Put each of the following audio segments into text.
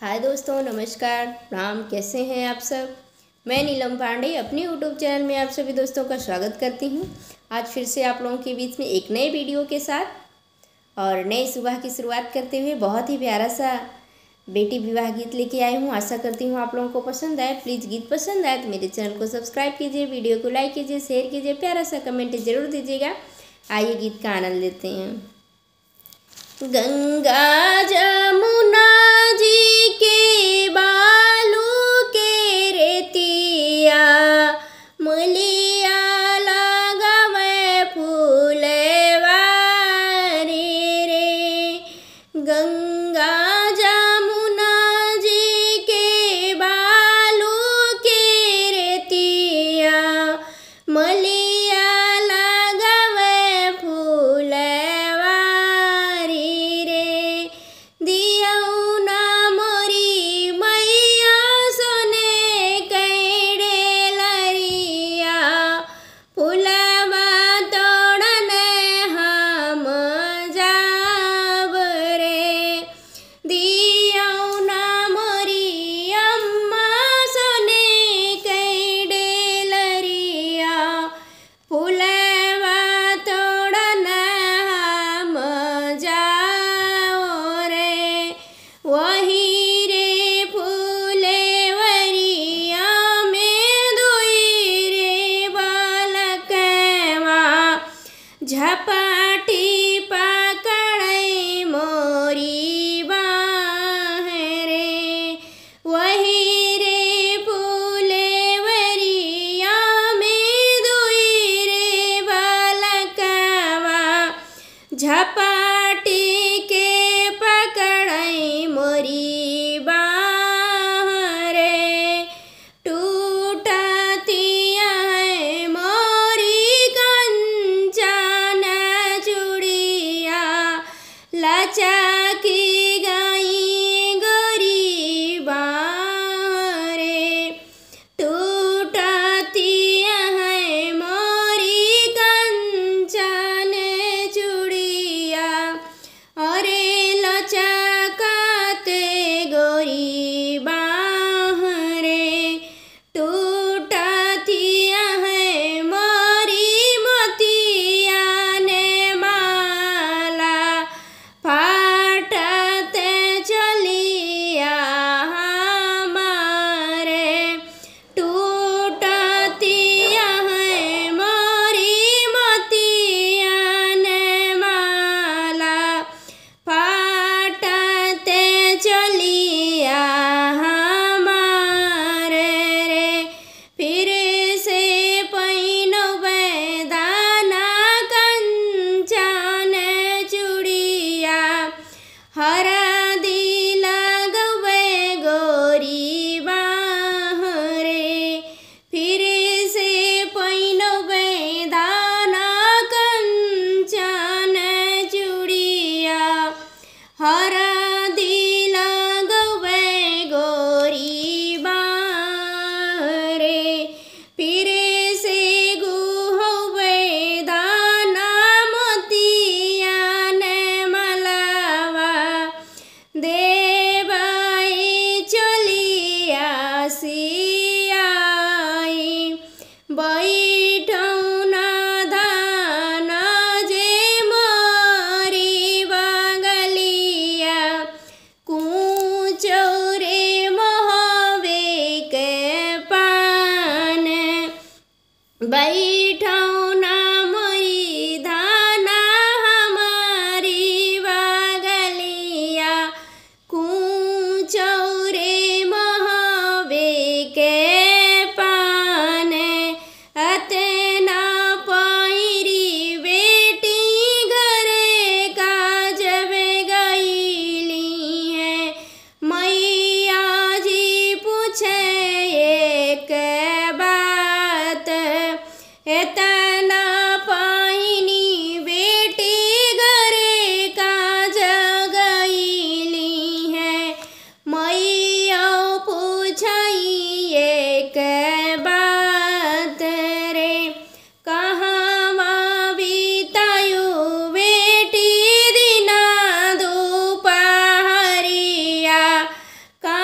हाय दोस्तों, नमस्कार, प्रणाम। कैसे हैं आप सब। मैं नीलम पांडे अपने यूट्यूब चैनल में आप सभी दोस्तों का स्वागत करती हूं। आज फिर से आप लोगों के बीच में एक नए वीडियो के साथ और नई सुबह की शुरुआत करते हुए बहुत ही प्यारा सा बेटी विवाह गीत लेके आई हूं। आशा करती हूं आप लोगों को पसंद आए। प्लीज़ गीत पसंद आए तो मेरे चैनल को सब्सक्राइब कीजिए, वीडियो को लाइक कीजिए, शेयर कीजिए, प्यारा सा कमेंट ज़रूर दीजिएगा। आइए गीत का आनंद लेते हैं। गंगा जमुना जी के बालू के रेतिया मलिया लगावे फूलवा रे। गंगा जमुना जी के बालू के रेतिया मलिया लगावे फूलवा झपाटी पकड़ई मोरी बाह रे। वही रे फुलेवरिया में दुई रे बालकवा झपाटी के पकड़ई मोरी बाह रे। टूटतिया है मोरी कंचन चूड़िया लचकी गई गोरी बाह रे। टूटतिया है मोरी कंचन चूड़िया अरे लचकते गोरी बाह रे। टूटतिया है मोरी मोतिया ने माला फाटते चलिया हमारे। टूटतिया है मोरी मोतिया ने माला फाटते चलिया हमारे रे। फिर से पहिनबे दाना कंचन चूड़िया हरदी लगबे गोरी बाह रे। फिर से पहिनबे दाना कंचन चूड़िया हरदी लगबे गोरी बाह रे। फिर से गुहबे दाना मोतिया ने मलावा देवाई चलिया सियाई। बैठौना धाना जे मोरी बगलिया कूचौरे मोहवे के पान। बैठौना मोरी धाना हमारी बगलिया कूचौरे मोहवे के पान। अतना पैरी बेटी घरे काजबे गईली है। मैया जी पूछे एक बात एतना पाइनी बेटी घरे काज गईली है। मैया पूछई एक बात रे कहवा बितायु बेटी दिना दोपहरिया का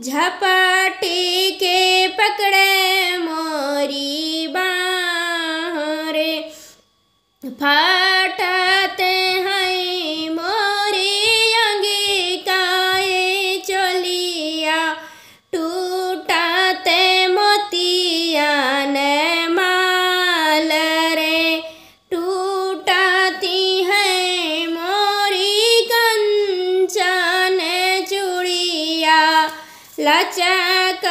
झपटी के पकड़े मोरी बाँह रे, फाटते हैं मोरी अंगिकाए चोलिया, टूटते मोतिया ने माल रे, टूटती है मोरी कंचन चूड़िया, लचक